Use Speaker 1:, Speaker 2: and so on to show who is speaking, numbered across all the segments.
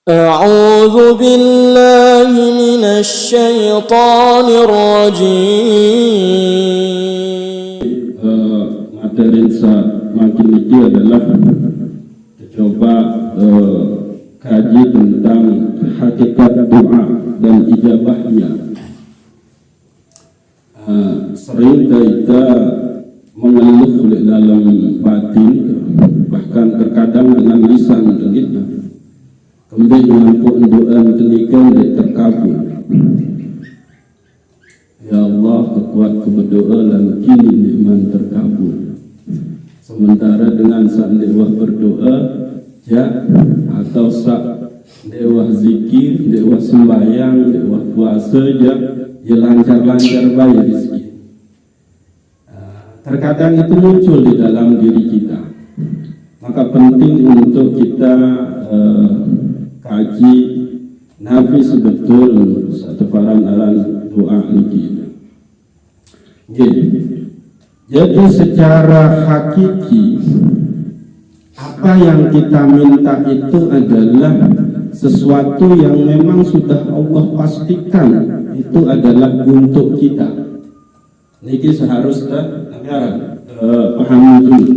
Speaker 1: أعوذ بالله من الشيطان الرجيم.
Speaker 2: Materi makin ini adalah coba kaji tentang hakikat doa dan ijabahnya. Sering kita mengeluh di dalam batin, bahkan terkadang dengan lisan begitu. Kemudian pun doa tenikan dia terkabul. Ya Allah, kekuat berdoa dan kini iman terkabul. Sementara dengan saat dewa berdoa, ya, atau saat dewa zikir, dewa sembahyang, dewa puasa, ya lancar-lancar baik rezeki. Terkadang itu muncul di dalam diri kita. Maka penting untuk kita kaji Nabi sebetul satu paran-aran doa ini. Jadi secara hakiki apa yang kita minta itu adalah sesuatu yang memang sudah Allah pastikan itu adalah untuk kita. Niki seharusnya pahami dulu.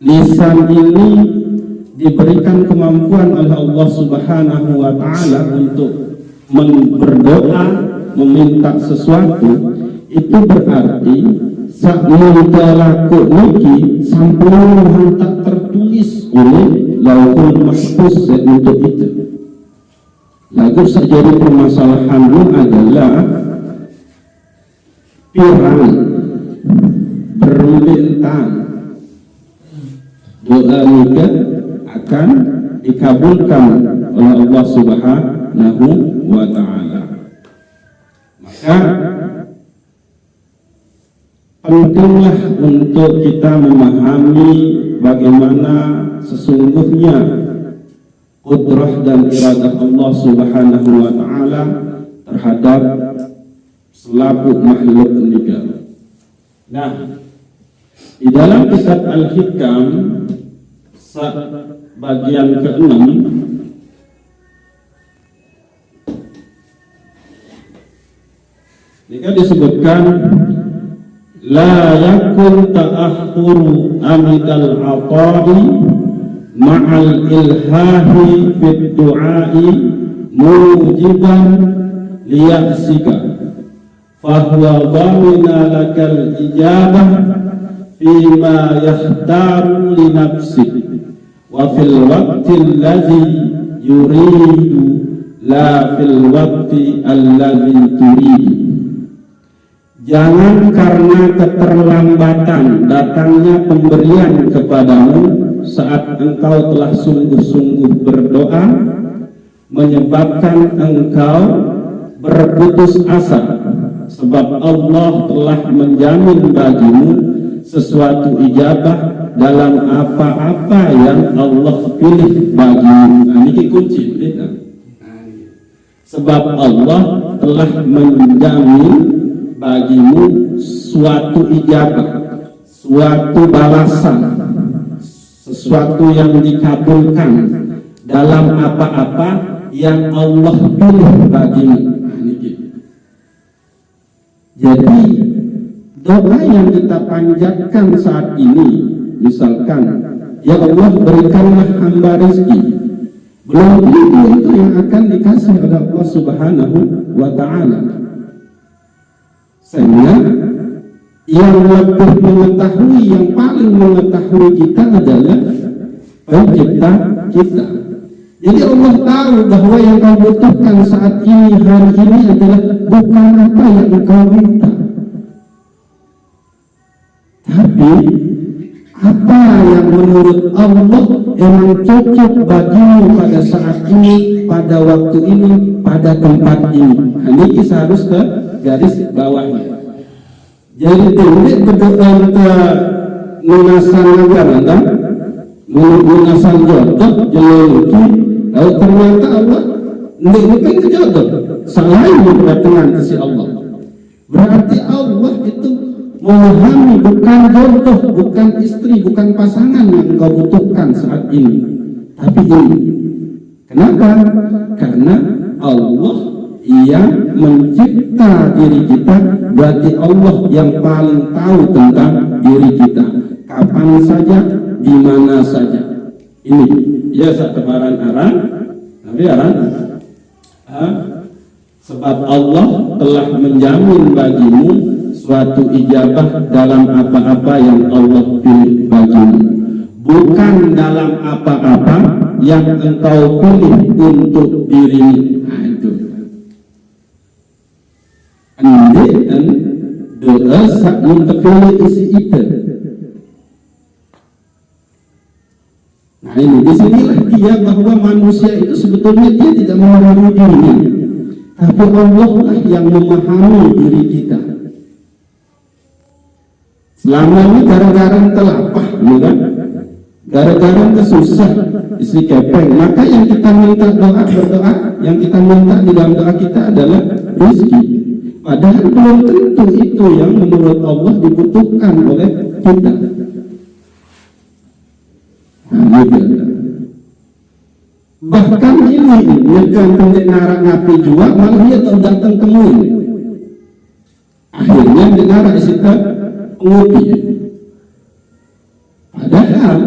Speaker 2: Lisan ini diberikan kemampuan oleh Allah Subhanahu wa Ta'ala untuk berdoa, meminta sesuatu. Itu berarti saat laku niki sampun tak tertulis oleh Lauhul Mahfuz untuk itu. Lagu sejadi permasalahannya adalah pirang berbintang doa nikah akan dikabulkan oleh Allah Subhanahu wa Ta'ala. Maka pentinglah untuk kita memahami bagaimana sesungguhnya qudrah dan iradah Allah Subhanahu wa Ta'ala terhadap selaput makhluk ini. Nah, di dalam kitab Al-Hikam bagian ke-6 jika disebutkan la yakun ta'akhuru amidal atari ma'al ilhahi fid du'ai mujiban liya'sika fahuwa dhamina lakal ijabah fima yahtaru li nafsik wa fil waqti allazi yuridu la fil waqti allazi turidu. Jangan karena keterlambatan datangnya pemberian kepadamu saat engkau telah sungguh-sungguh berdoa menyebabkan engkau berputus asa, sebab Allah telah menjamin bagimu sesuatu ijabah dalam apa-apa yang Allah pilih bagimu. Nah, ini kunci. Sebab Allah telah menjamin bagimu suatu ijabah, suatu balasan, sesuatu yang dikabulkan dalam apa-apa yang Allah pilih bagimu. Nah, ini. Jadi doa yang kita panjatkan saat ini, misalkan, ya Allah berikanlah hamba rezeki, belum tentu itu yang akan dikasih oleh Allah Subhanahu wa Ta'ala. Sehingga yang lebih mengetahui, yang paling mengetahui kita adalah pencipta kita. Jadi Allah tahu bahwa yang kau butuhkan saat ini, hari ini adalah bukan apa yang engkau minta, tapi apa yang menurut Allah memang cocok bagimu pada saat ini, pada waktu ini, pada tempat ini. Ini kita harus ke garis bawahnya. Jadi tidak berdoa ke lunasan negara, lunasan jodoh, jeluki. Lalu ternyata Allah mungkin jodoh, selain berdatangan ke si Allah. Berarti Allah itu memahami bukan jodoh, bukan istri, bukan pasangan yang engkau butuhkan saat ini, tapi ini. Kenapa? Karena Allah yang mencipta diri kita, berarti Allah yang paling tahu tentang diri kita, kapan saja, di mana saja. Ini ya satebaran aran, tapi aran sebab Allah telah menjamin bagimu suatu ijabah dalam apa-apa yang Allah pilih bagimu, bukan dalam apa-apa yang engkau pilih untuk dirimu. Itu ande dan doa sak terpilih isi itu. Nah ini disinilah dia bahwa manusia itu sebetulnya dia tidak memahami dirinya, tapi Allah lah yang memahami diri kita. Selama ini gara-gara telapah, bukan? Gara-gara kesusah, isi kepeng. Maka yang kita minta berdoa, yang kita minta di dalam doa kita adalah rezeki. Padahal belum tentu itu yang menurut Allah dibutuhkan oleh kita. Nah, gitu. Bahkan ini ngegantung dengar ngapi juga, malah dia datang ke mulut. Akhirnya dengar isita pengupi. Padahal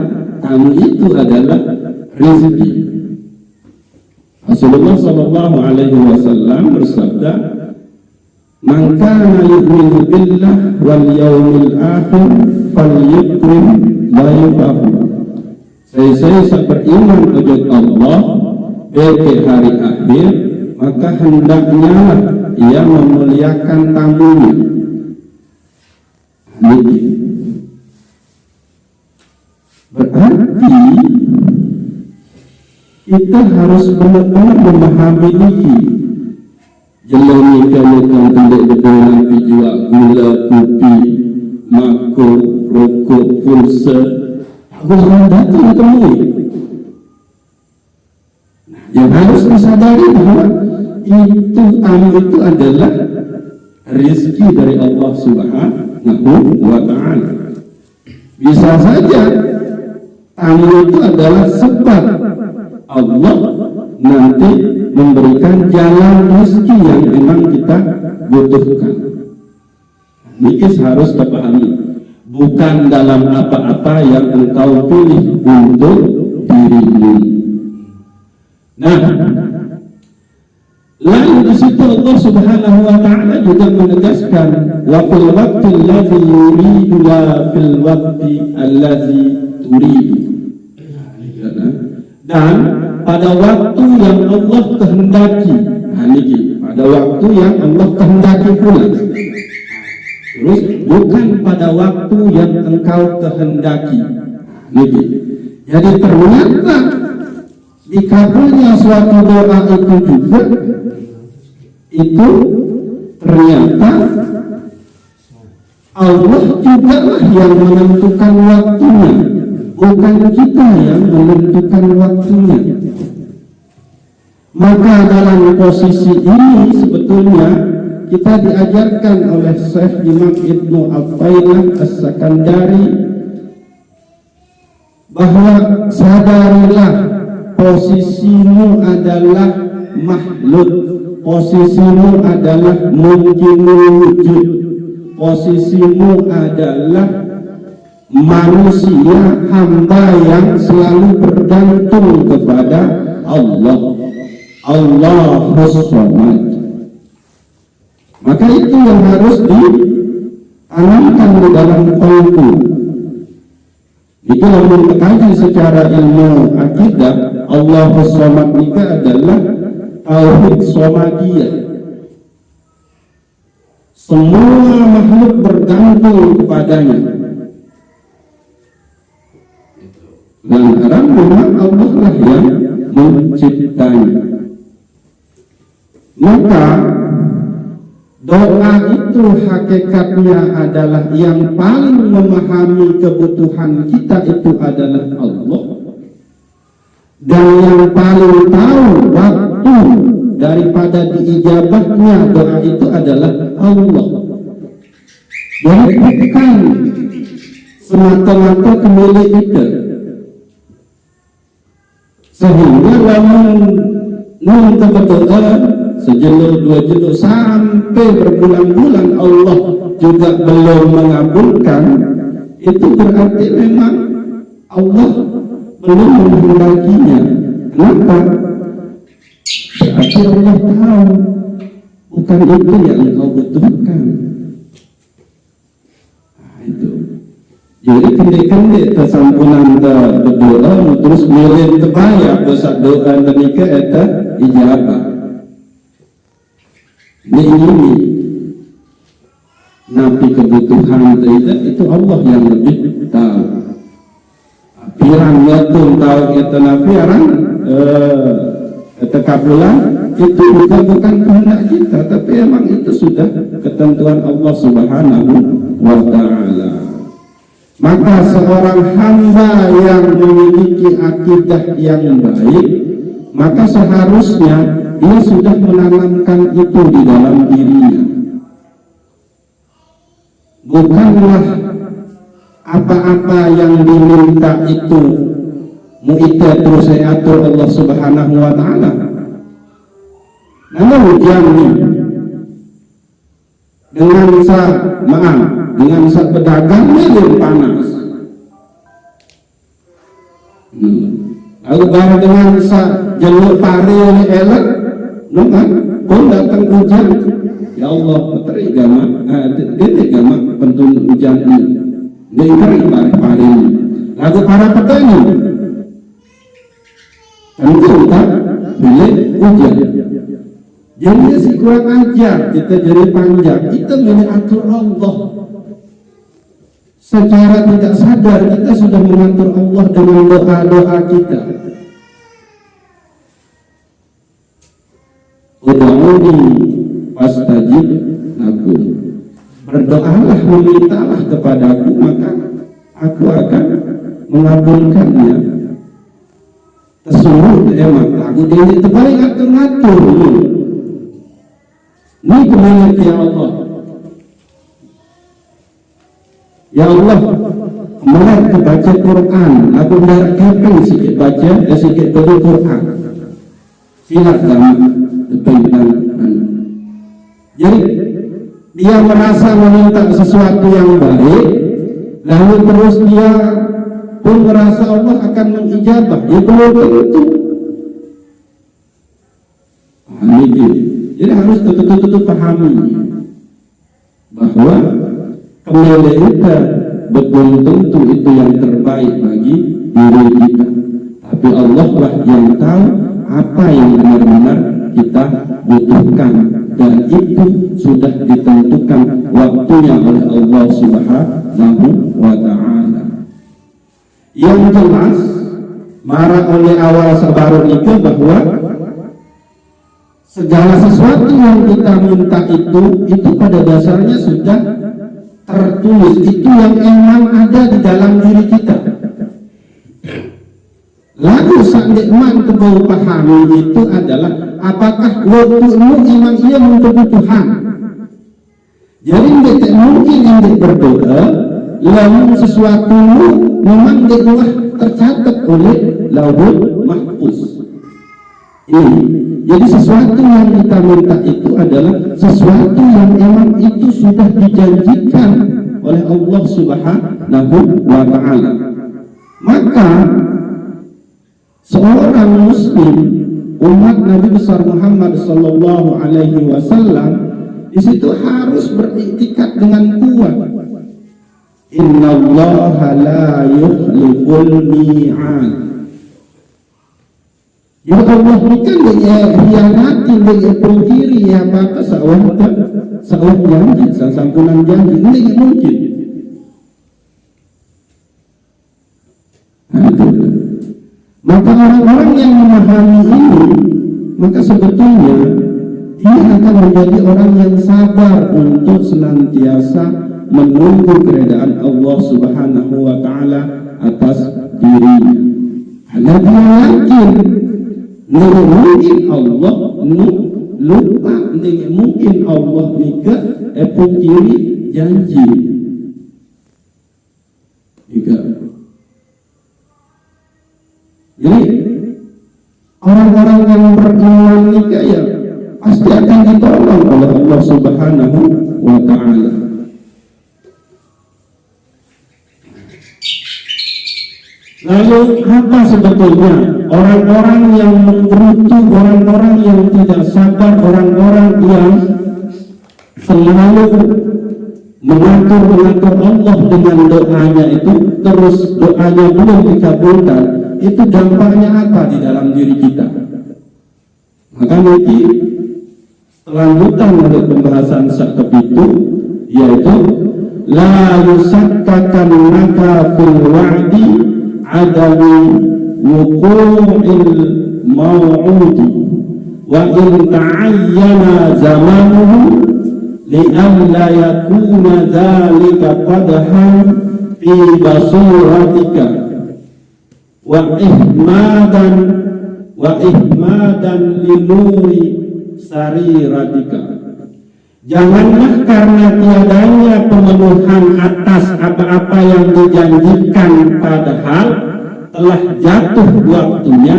Speaker 2: tamu itu adalah rezeki. Rasulullah Shallallahu Alaihi Wasallam bersabda, "Man kana yu'minu billah wal yawmil akhir falyukrim layubahu." Saya beriman kepada Allah pada hari akhir, maka hendaknya ia memuliakan tamunya. Berarti kita harus benar-benar memahami ini. Jalani kamu tendek gedung nanti juga gula, kopi, mako, rokok, pulsa. Orang datang temui. Yang harus disadari bahwa itu tamu itu adalah rezeki dari Allah Subhanahu wa Ta'ala. Bisa saja tamu itu adalah sebab Allah nanti memberikan jalan rezeki yang memang kita butuhkan. Ini harus dipahami. Bukan dalam apa-apa yang engkau pilih untuk dirimu. Nah, lalu di situ Allah Subhanahu wa Ta'ala juga menegaskan, wa fil waqti allazi yuridu la fil waqti allazi turidu. Dan pada waktu yang Allah kehendaki, pada waktu yang Allah kehendaki pula. Terus bukan pada waktu yang engkau kehendaki. Jadi ternyata dikabulnya suatu doa itu juga, itu ternyata Allah juga lah yang menentukan waktunya, bukan kita yang menentukan waktunya. Maka dalam posisi ini sebetulnya kita diajarkan oleh Syekh Imam Ibnu Athaillah As-Sakandari bahwa sadarilah posisimu adalah makhluk, posisimu adalah mungkin wujud, posisimu adalah manusia hamba yang selalu bergantung kepada Allah, Allahus Samad. Maka itu yang harus ditanamkan di dalam qalbu. Itu yang dikaji secara ilmu akidah. Allahus Samad itu adalah tauhid somadiyah. Semua makhluk bergantung kepadanya. Dan haram memang Allah lah yang menciptanya. Maka doa itu hakikatnya adalah yang paling memahami kebutuhan kita itu adalah Allah. Dan yang paling tahu waktu daripada diijabahnya doa itu adalah Allah. Jadi bukan semata-mata kemilik kita. Sehingga lamun nun berdoa sejelur dua jelur sampai berbulan-bulan Allah juga belum mengabulkan, itu berarti memang Allah belum menghendakinya. Kenapa? Berarti Allah tahu bukan itu yang engkau butuhkan. Nah, itu. Jadi kendek-kendek tersampunan berdoa terus mulai terbayar besar doa menika eta ijabah. Ini nabi kebutuhan itu Allah yang lebih tahu. Pirang ngetung tahu kita nabi orang tekabulan itu bukan kehendak kita, tapi emang itu sudah ketentuan Allah Subhanahu wa Ta'ala. Maka seorang hamba yang memiliki akidah yang baik, maka seharusnya dia sudah menanamkan itu di dalam dirinya. Bukanlah apa-apa yang diminta itu mu'ita terus atur Allah Subhanahu wa Ta'ala. Namun jamin dengan dengan pedagang milim panas. Lalu barang dengan jalur pari oleh elek, kan? Pun datang hujan, ya Allah, terigama, pentun hujan ini, diingkari pari ini. Lalu para petani, tentu tak pilih hujan. Jadi si kurang ajar kita jadi panjang, kita mengatur Allah. Secara tidak sadar kita sudah mengatur Allah dengan doa-doa kita. Ud'uni fastajib lakum. Berdoalah, memintalah kepadaku, maka aku akan mengabulkannya. Tersungguh emang lagu dia terbalik ngatur-ngatur. Ini kemana ya Allah? Ya Allah, kemarin kita baca Quran, aku mendarat keping sikit baca, sikit baca Quran. Silat dalam depan. Jadi dia merasa meminta sesuatu yang baik, lalu terus dia pun merasa Allah akan mengijabah. Ya belum tentu. Ini. Jadi harus betul-betul pahami bahwa kemana kita belum tentu itu yang terbaik bagi diri kita, tapi Allah lah yang tahu apa yang benar-benar kita butuhkan, dan itu sudah ditentukan waktunya oleh Allah Subhanahu wa Ta'ala. Yang jelas marah oleh awal sabaru itu bahwa segala sesuatu yang kita minta itu pada dasarnya sudah tertulis, itu yang emang ada di dalam diri kita. Lalu saknikman kebau pahami itu adalah apakah waktumu emang ia kebutuhan. Jadi tidak mungkin yang berdoa lalu sesuatu memang telah tercatat oleh Lauhul Mahfuz. Ini jadi sesuatu yang kita minta itu adalah sesuatu yang memang itu sudah dijanjikan oleh Allah Subhanahu wa Ta'ala. Maka seorang muslim umat Nabi besar Muhammad sallallahu alaihi wasallam di situ harus beriktikad dengan kuat. Innallaha la yukhliful mi'ad. Ya Allah bukan dia hianati, dia pungkiri ya apa sawah janji, sampunan janji, ini mungkin. Maka orang-orang yang memahami ini, maka sebetulnya dia akan menjadi orang yang sabar untuk senantiasa menunggu keredaan Allah Subhanahu wa Ta'ala atas dirinya. Karena dia yakin mungkin Allah lupa, mungkin Allah nikah pungkiri janji juga. Jadi orang-orang yang beriman nikah ya pasti akan ditolong oleh Allah Subhanahu wa Ta'ala. Lalu apa sebetulnya orang-orang yang menggerutu, orang-orang yang tidak sabar, orang-orang yang selalu mengatur Allah dengan doanya itu, terus doanya belum dikabulkan, itu dampaknya apa di dalam diri kita? Maka nanti lanjutan dari pembahasan sakit itu, yaitu la yusakkakan maka fil wa'di adami wuqu'il maw'udi wa in ta'ayyana zamanuhu li'alla yakuna dhalika qadhan fi basiratika wa ihmadan linuri sariratika. Janganlah karena tiadanya pemenuhan atas apa-apa yang dijanjikan padahal telah jatuh waktunya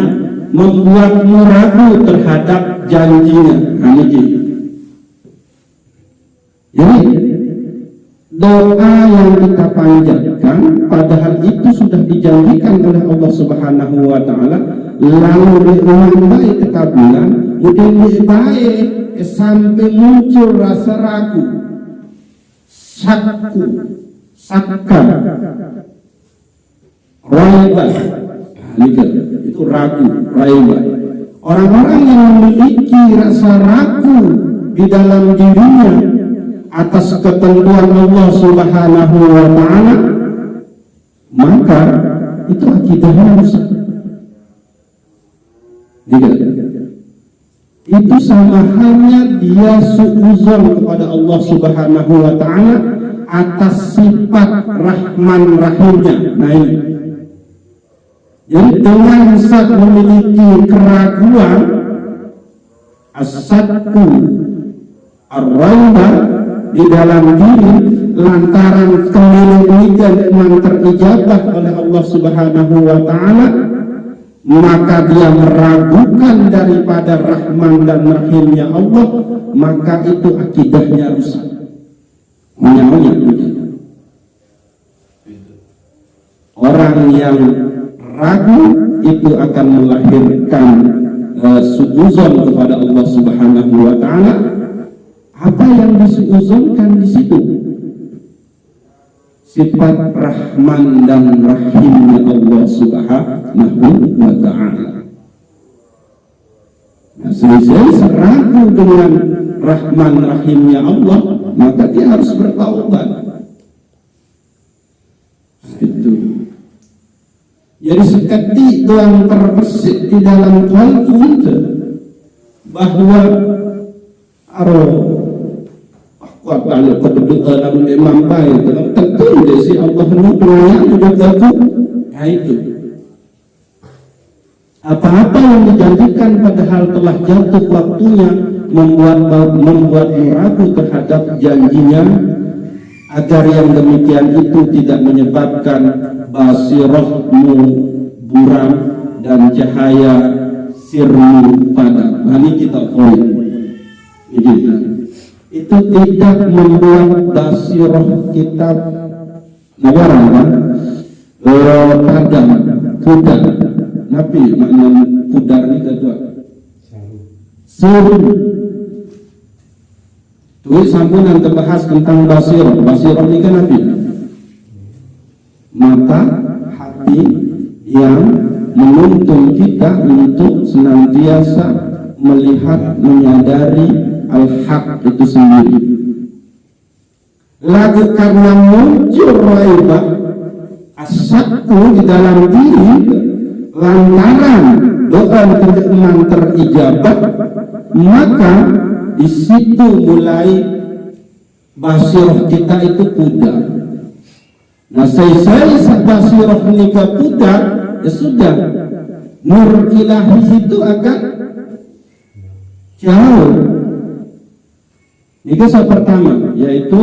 Speaker 2: membuatmu ragu terhadap janjinya. Jadi doa yang kita panjatkan padahal itu sudah dijanjikan oleh Allah Subhanahu wa Ta'ala, lalu diumumkan kekabulan, kemudian baik sampai muncul rasa ragu, sakka, raiba, itu ragu, raiba. Orang-orang yang memiliki rasa ragu di dalam dirinya atas ketentuan Allah Subhanahu wa Ta'ala, maka itu akidahnya rusak. Itu sama halnya dia suuzon kepada Allah Subhanahu wa Ta'ala atas sifat Rahman Rahimnya. Nah ini, jadi dengan saat memiliki keraguan, as-sadku ar-raiba di dalam diri lantaran kemilikan yang terijabah oleh Allah Subhanahu wa Ta'ala, maka dia meragukan daripada Rahman dan Rahimnya Allah, maka itu akidahnya rusak. Menyaunya orang yang ragu itu akan melahirkan suuzon kepada Allah Subhanahu wa Ta'ala. Apa yang disuuzonkan di situ? Sifat Rahman dan Rahimnya Allah Subhanahu wa Ta'ala. Nah, selesai ragu dengan Rahman Rahimnya Allah, maka dia harus bertaubat. Itu. Jadi seketika yang terbesit di dalam qalbu kita bahwa kuat balik kebetulan dalam imam baik dalam tentu si Allah menurut juga aku. Nah itu apa-apa yang dijanjikan padahal telah jatuh waktunya membuat ragu terhadap janjinya, agar yang demikian itu tidak menyebabkan basirahmu buram dan cahaya sirmu padam. Ini kita poin itu tidak membuat basirah kita nawaran padam pudar. Nabi makna pudar ini kedua siru. Tulis sampunan terbahas tentang basirah. Basirah ini kan Nabi mata hati yang menuntun kita untuk senantiasa melihat, menyadari al-haq itu sendiri. Lalu karena muncul raibah asakku di dalam diri lantaran doa tidak terijabah, maka di situ mulai basirah kita itu pudar. Nah, saya basirah nikah pudar, ya sudah, nur ilahi itu akan jauh. Ini yang pertama, yaitu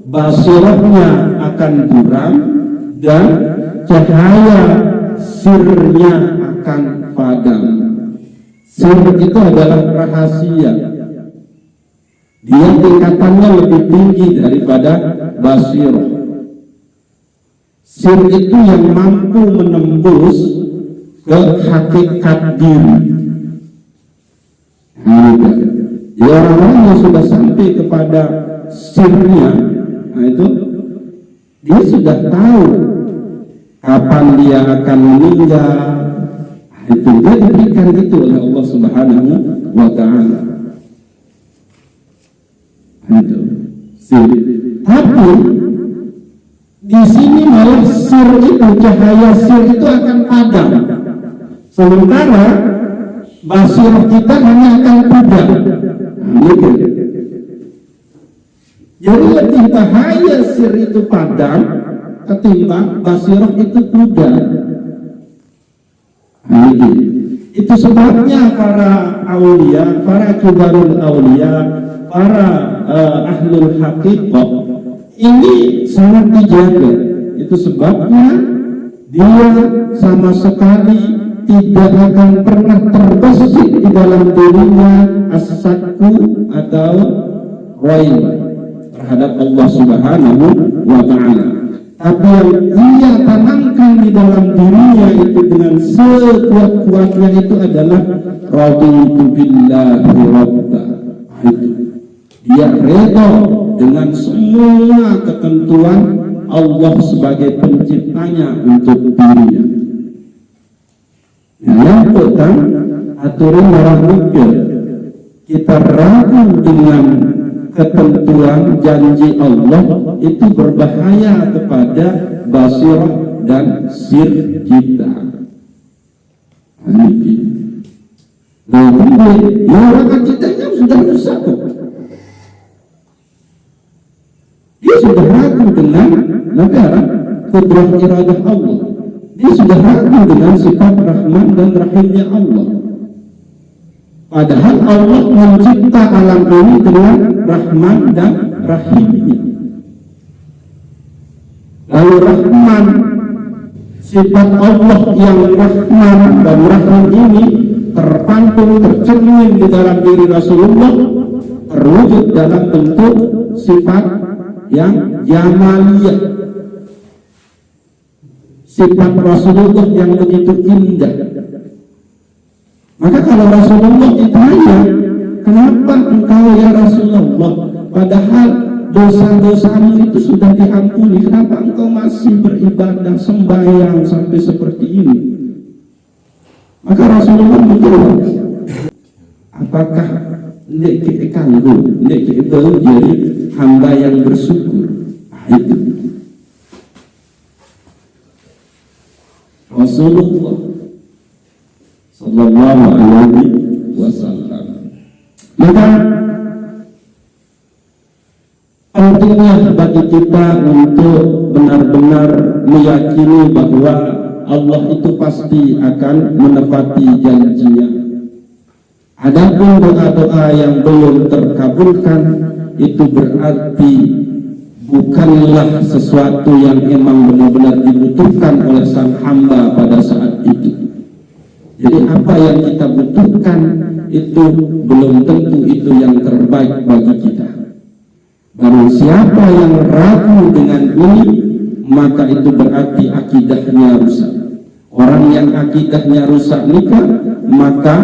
Speaker 2: basirahnya akan buram dan cahaya sirnya akan padam. Sir itu adalah rahasia. Dia tingkatannya lebih tinggi daripada basirah. Sir itu yang mampu menembus ke hakikat diri. Jadi orang-orang yang sudah sampai kepada sirnya, nah itu dia sudah tahu kapan dia akan meninggal. Itu dia diberikan gitu oleh Allah Subhanahu wa Ta'ala. Itu sir. Tapi di sini malah sir itu, cahaya sir itu akan padam. Sementara basirah kita hanya akan pudar. Gitu. Jadi lebih bahaya sir itu padam ketimbang basirah itu pudar. Gitu. Itu sebabnya para aulia, para kibarul aulia, para ahlul haqiqah ini sangat dijaga. Itu sebabnya dia sama sekali tidak akan pernah terbesit di dalam dirinya as-sakku atau raib terhadap Allah Subhanahu wa Ta'ala. Tapi yang ia tanamkan di dalam dirinya itu dengan sekuat-kuatnya itu adalah raditu billahi rabba. Itu dia reda dengan semua ketentuan Allah sebagai penciptanya untuk dirinya. Yang pertama, aturan marah mikir. Kita ragu dengan ketentuan janji Allah, itu berbahaya kepada basirah dan sir kita. Nah, orang akidahnya sudah rusak. Dia sudah ragu dengan negara kudrah iradah Allah. Dia sudah ragu dengan sifat Rahman dan Rahimnya Allah. Padahal Allah mencipta alam ini dengan Rahman dan Rahimnya. Lalu Rahman, sifat Allah yang Rahman dan Rahim ini terpantul, tercermin di dalam diri Rasulullah, terwujud dalam bentuk sifat yang jamaliyah, sifat Rasulullah yang begitu indah. Maka kalau Rasulullah ditanya, kenapa engkau ya Rasulullah, padahal dosa-dosamu itu sudah diampuni, kenapa engkau masih beribadah sembahyang sampai seperti ini? Maka Rasulullah menjawab, apakah ndek kekanggu, ndek kekanggu jadi hamba yang bersyukur? Nah, itu Rasulullah Sallallahu Alaihi Wasallam. Maka pentingnya bagi kita untuk benar-benar meyakini bahwa Allah itu pasti akan menepati janjinya. Adapun doa-doa yang belum terkabulkan itu berarti bukanlah sesuatu yang memang benar-benar dibutuhkan oleh sang hamba pada saat itu. Jadi apa yang kita butuhkan itu belum tentu itu yang terbaik bagi kita. Barang siapa yang ragu dengan ini, maka itu berarti akidahnya rusak. Orang yang akidahnya rusak nikah, maka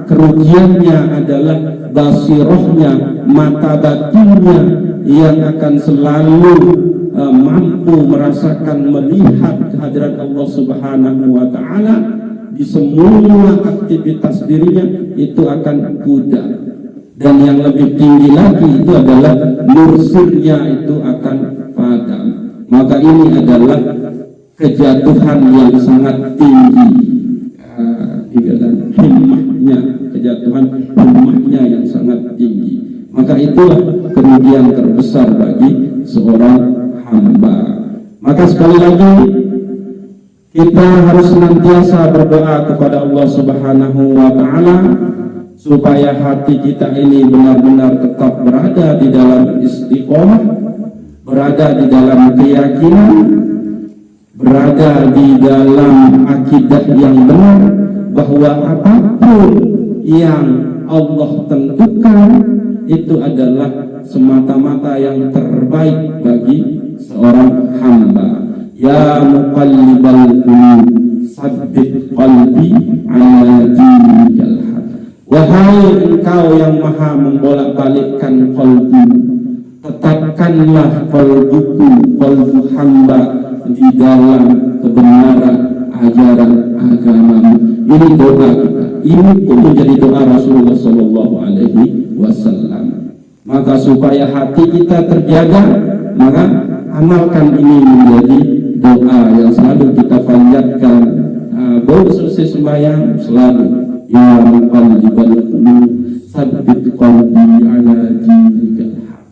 Speaker 2: kerugiannya adalah basirahnya, mata batinnya yang akan selalu mampu merasakan, melihat kehadiran Allah Subhanahu wa Ta'ala di semua aktivitas dirinya, itu akan pudar. Dan yang lebih tinggi lagi itu adalah nursirnya itu akan padam. Maka ini adalah kejatuhan yang sangat tinggi di dalam himmahnya, kejatuhan himmahnya yang sangat tinggi. Maka itulah kerugian terbesar bagi seorang hamba. Maka sekali lagi kita harus senantiasa berdoa kepada Allah Subhanahu wa Ta'ala supaya hati kita ini benar-benar tetap berada di dalam istiqomah, berada di dalam keyakinan, berada di dalam akidah yang benar, bahwa apapun yang Allah tentukan itu adalah semata-mata yang terbaik bagi seorang hamba. Ya muqallibal qulub, sabbit qalbi ala dinikal haq. Wahai engkau yang maha membolak-balikkan qalbu, tetapkanlah qalbuku, qalbu hamba di dalam kebenaran ajaran agamamu. Ini doa kita. Ini pun menjadi doa Rasulullah Sallallahu Alaihi Wasallam. Maka supaya hati kita terjaga, maka amalkan ini menjadi doa yang selalu kita panjatkan. Baru selesai sembahyang selalu ya muqallibal qulub sabbit qalbi ala dinikal haq.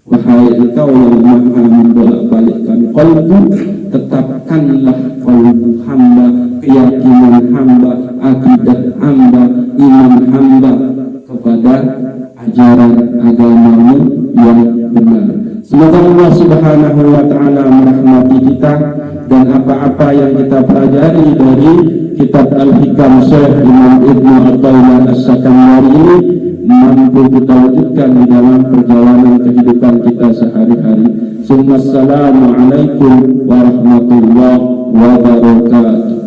Speaker 2: Wahai engkau yang maha membolak-balikkan qalbu, tetapkanlah qalbu hamba, keyakinan hamba, akidah hamba, iman hamba kepada ajaran agamamu yang benar. Semoga Allah Subhanahu wa taala merahmati kita dan apa-apa yang kita pelajari dari kitab Al-Hikam Syekh Imam Ibnu Athaillah As-Sakandari ini mampu kita wujudkan di dalam perjalanan kehidupan kita sehari-hari. Assalamualaikum warahmatullahi wabarakatuh.